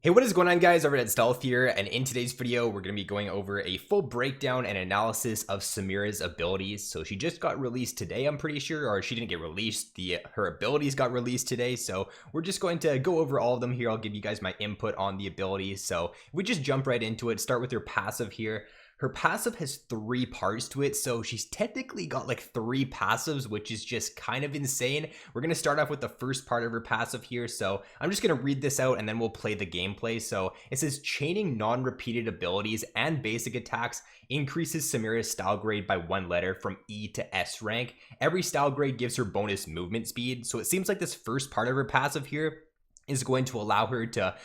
Hey, what is going on, guys? RvzStealth here, and in today's video we're going to be going over a full breakdown and analysis of Samira's abilities. So she just got released today, I'm pretty sure, or she didn't get released, her abilities got released today. So we're just going to go over all of them here. I'll give you guys my input on the abilities. So if we just jump right into it, start with her passive here. Her passive has 3 parts to it, so she's technically got like 3 passives, which is just kind of insane. We're going to start off with the first part of her passive here, so I'm just going to read this out and then we'll play the gameplay. So it says chaining non-repeated abilities and basic attacks increases Samira's style grade by 1 letter from E to S rank. Every style grade gives her bonus movement speed, so it seems like this first part of her passive here is going to allow her to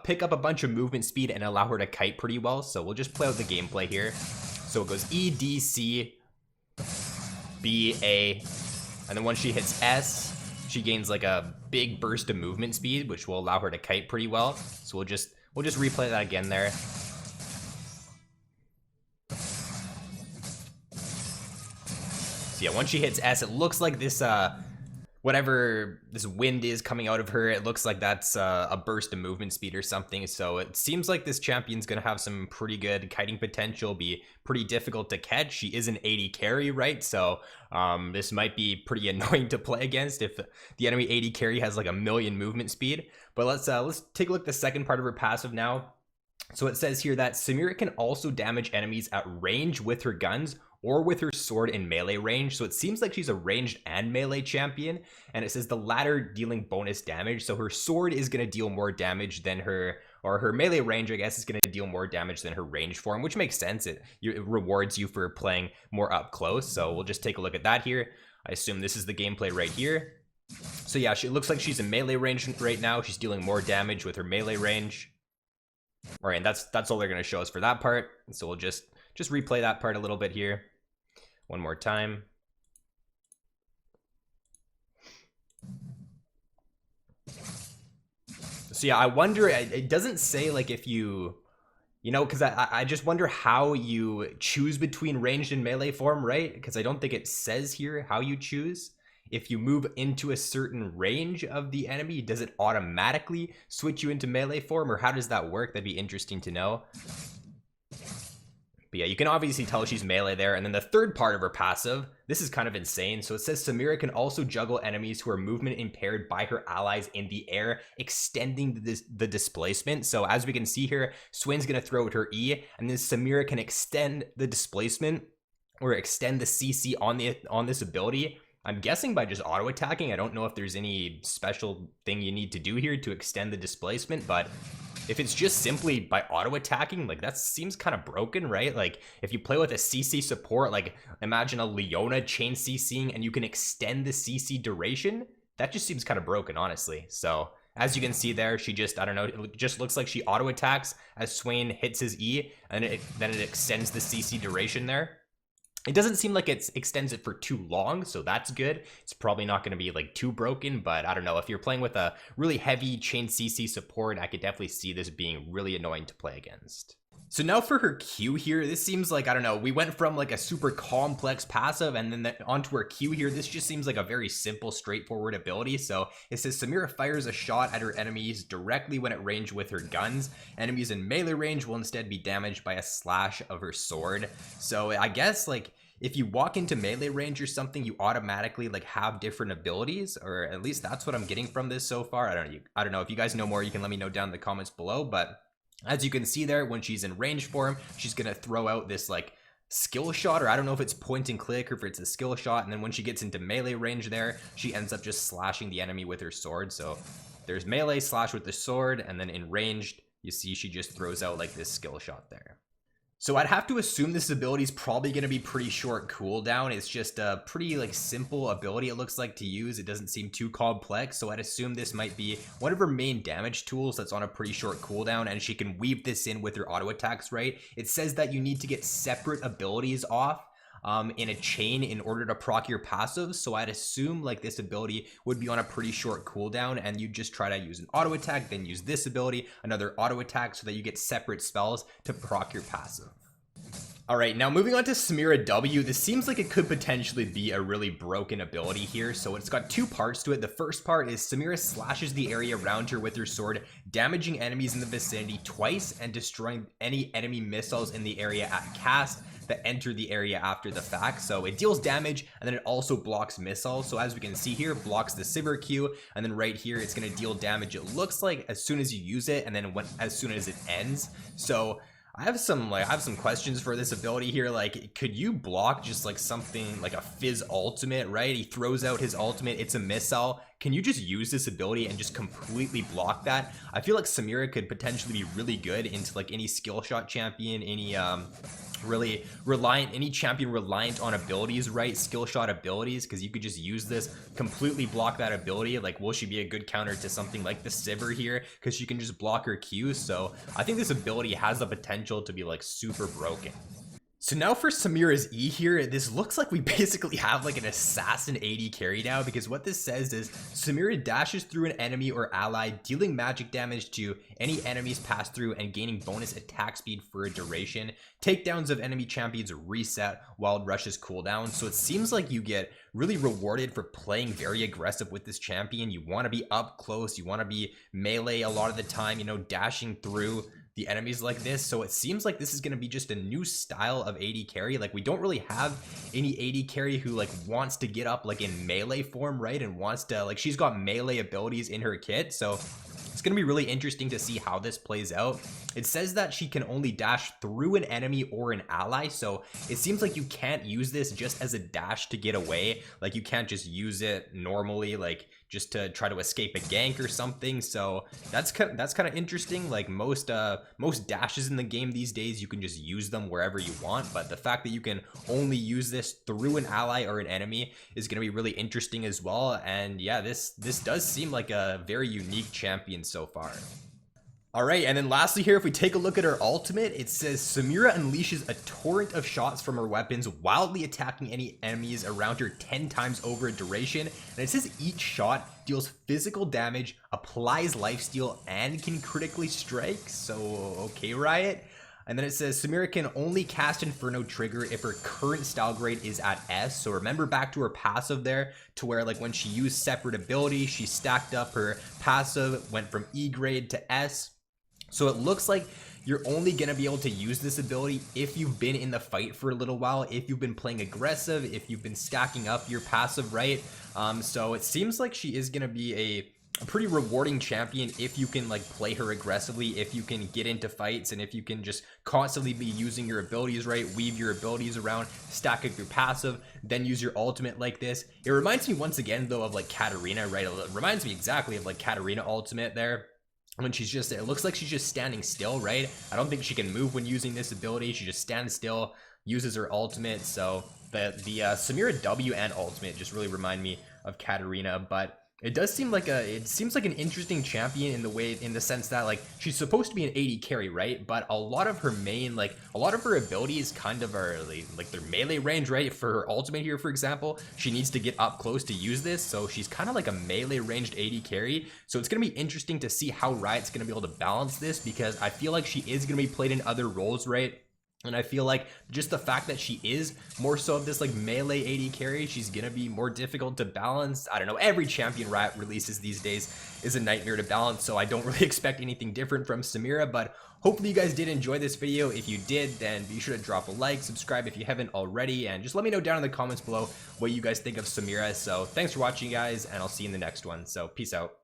pick up a bunch of movement speed and allow her to kite pretty well. So we'll just play out the gameplay here. So it goes E, D, C, B, A, and then once she hits S, she gains like a big burst of movement speed, which will allow her to kite pretty well. So we'll just replay that again there. So yeah, once she hits S, it looks like this whatever this wind is coming out of her, it looks like that's a burst of movement speed or something. So it seems like this champion's gonna have some pretty good kiting potential, be pretty difficult to catch. She is an 80 carry, right? So this might be pretty annoying to play against if the enemy 80 carry has like a million movement speed. But let's take a look at the second part of her passive now. So it says here that Samira can also damage enemies at range with her guns or with her sword in melee range. So it seems like she's a ranged and melee champion, and it says the latter dealing bonus damage. So her sword is going to deal more damage than her melee range, I guess, is going to deal more damage than her range form, which makes sense. It rewards you for playing more up close. So we'll just take a look at that here. I assume this is the gameplay right here. So yeah, it looks like she's in melee range right now. She's dealing more damage with her melee range. All right, and that's all they're going to show us for that part. So we'll just replay that part a little bit here one more time. So yeah, I wonder, it doesn't say like if you know, because I just wonder how you choose between ranged and melee form, right? Because I don't think it says here how you choose. If you move into a certain range of the enemy, does it automatically switch you into melee form, or how does that work? That'd be interesting to know. But yeah, you can obviously tell she's melee there. And then the third part of her passive, this is kind of insane. So it says Samira can also juggle enemies who are movement impaired by her allies in the air, extending the displacement. So as we can see here, Swin's going to throw out her E, and then Samira can extend the displacement or extend the CC on this ability. I'm guessing by just auto attacking. I don't know if there's any special thing you need to do here to extend the displacement, but if it's just simply by auto attacking, like that seems kind of broken, right? Like if you play with a CC support, like imagine a Leona chain CCing and you can extend the CC duration, that just seems kind of broken, honestly. So as you can see there, she just, I don't know, it just looks like she auto attacks as Swain hits his E, and then it extends the CC duration there. It doesn't seem like it extends it for too long, so that's good. It's probably not going to be like too broken, but I don't know. If you're playing with a really heavy chain CC support, I could definitely see this being really annoying to play against. So now for her Q here, this seems like, I don't know, we went from like a super complex passive and then onto her Q here. This just seems like a very simple, straightforward ability. So it says Samira fires a shot at her enemies directly when at range with her guns. Enemies in melee range will instead be damaged by a slash of her sword. So I guess like if you walk into melee range or something, you automatically like have different abilities, or at least that's what I'm getting from this so far. I don't know if you guys know more, you can let me know down in the comments below. But as you can see there, when she's in range form, she's gonna throw out this like skill shot, or I don't know if it's point and click or if it's a skill shot, and then when she gets into melee range there, she ends up just slashing the enemy with her sword. So there's melee slash with the sword, and then in ranged, you see she just throws out like this skill shot there. So I'd have to assume this ability is probably going to be pretty short cooldown. It's just a pretty like simple ability, it looks like, to use. It doesn't seem too complex, so I'd assume this might be one of her main damage tools that's on a pretty short cooldown, and she can weave this in with her auto attacks, right? It says that you need to get separate abilities off in a chain in order to proc your passives. So I'd assume like this ability would be on a pretty short cooldown, and you just try to use an auto attack, then use this ability, another auto attack, so that you get separate spells to proc your passive. Alright, now moving on to Samira W, this seems like it could potentially be a really broken ability here. So it's got two parts to it. The first part is Samira slashes the area around her with her sword, damaging enemies in the vicinity twice and destroying any enemy missiles in the area at cast that enter the area after the fact. So it deals damage and then it also blocks missiles. So as we can see here, blocks the Sivir Q, and then right here it's going to deal damage, it looks like, as soon as you use it, and then as soon as it ends. So I have some questions for this ability here. Like, could you block just like something like a Fizz ultimate, right? He throws out his ultimate, it's a missile. Can you just use this ability and just completely block that? I feel like Samira could potentially be really good into like any skill shot champion, any any champion reliant on abilities, right? Skill shot abilities, because you could just use this, completely block that ability. Like, will she be a good counter to something like the Sivir here? Because she can just block her Qs. So I think this ability has the potential to be like super broken. So now for Samira's E here, this looks like we basically have like an assassin AD carry now, because what this says is Samira dashes through an enemy or ally, dealing magic damage to any enemies pass through and gaining bonus attack speed for a duration. Takedowns of enemy champions reset while rushes cooldown. So it seems like you get really rewarded for playing very aggressive with this champion. You want to be up close, you want to be melee a lot of the time, you know, dashing through the enemies like this. So it seems like this is going to be just a new style of AD carry. Like, we don't really have any AD carry who like wants to get up like in melee form, right? And wants to, like, she's got melee abilities in her kit. So it's going to be really interesting to see how this plays out. It says that she can only dash through an enemy or an ally. So it seems like you can't use this just as a dash to get away. Like, you can't just use it normally, like just to try to escape a gank or something. So that's kind of interesting. Like, most dashes in the game these days, you can just use them wherever you want. But the fact that you can only use this through an ally or an enemy is going to be really interesting as well. And yeah, this does seem like a very unique champion so far. Alright, and then lastly here, if we take a look at her ultimate, it says Samira unleashes a torrent of shots from her weapons, wildly attacking any enemies around her 10 times over a duration. And it says each shot deals physical damage, applies lifesteal, and can critically strike. So, okay, Riot. And then it says Samira can only cast Inferno trigger if her current style grade is at S. So remember back to her passive there, to where like when she used separate ability, she stacked up her passive, went from E grade to S. So it looks like you're only going to be able to use this ability if you've been in the fight for a little while, if you've been playing aggressive, if you've been stacking up your passive, right? So it seems like she is going to be a pretty rewarding champion if you can like play her aggressively, if you can get into fights, and if you can just constantly be using your abilities, right? Weave your abilities around, stack up your passive, then use your ultimate like this. It reminds me once again though of like Katarina, right? It reminds me exactly of like Katarina ultimate there, when she's just, it looks like she's just standing still, right? I don't think she can move when using this ability. She just stands still, uses her ultimate. So the Samira W and ultimate just really remind me of Katarina. But it does seem like it seems like an interesting champion in the sense that like she's supposed to be an AD carry, right? But a lot of her a lot of her abilities kind of are like their melee range, right? For her ultimate here, for example, she needs to get up close to use this, so she's kind of like a melee ranged AD carry. So it's gonna be interesting to see how Riot's gonna be able to balance this, because I feel like she is gonna be played in other roles, right? And I feel like just the fact that she is more so of this like melee AD carry, she's gonna be more difficult to balance. I don't know, every champion Riot releases these days is a nightmare to balance, so I don't really expect anything different from Samira. But hopefully you guys did enjoy this video. If you did, then be sure to drop a like, subscribe if you haven't already, and just let me know down in the comments below what you guys think of Samira. So thanks for watching, guys, and I'll see you in the next one. So peace out.